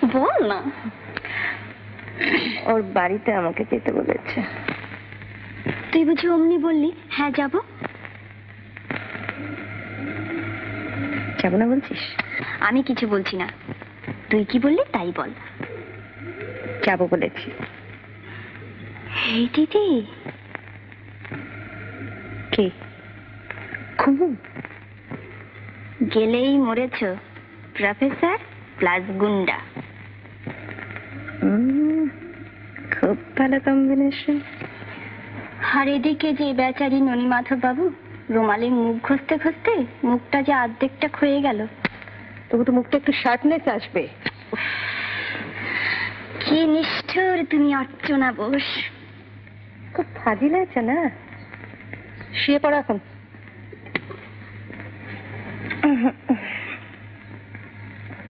বল না। ওর বাড়িতে আমাকে যেতে বলেছে। তুই বুঝি অমনি বললি হ্যাঁ যাব? যাব না বলছিস? আমি কিছু বলছি না, তুই কি বললি তাই বল। যাবো বলেছি। এই দিদি। কি খুব গেলেই মরেছ, প্রফেসর প্লাস গুন্ডা। খুব ভালো কম্বিনেশন। আর এদিকে যে বেচারি ননীমাধব বাবু রুমালে মুখ ঘষতে ঘষতে মুখটা যে অর্ধেকটা ক্ষয়ে গেল। তবু তো মুখটা একটু শার্পনেস আসবে। কি নিষ্ঠুর তুমি অর্চনা বোস। খুব ফাজিল আছে না। শুয়ে পড়ো এখন।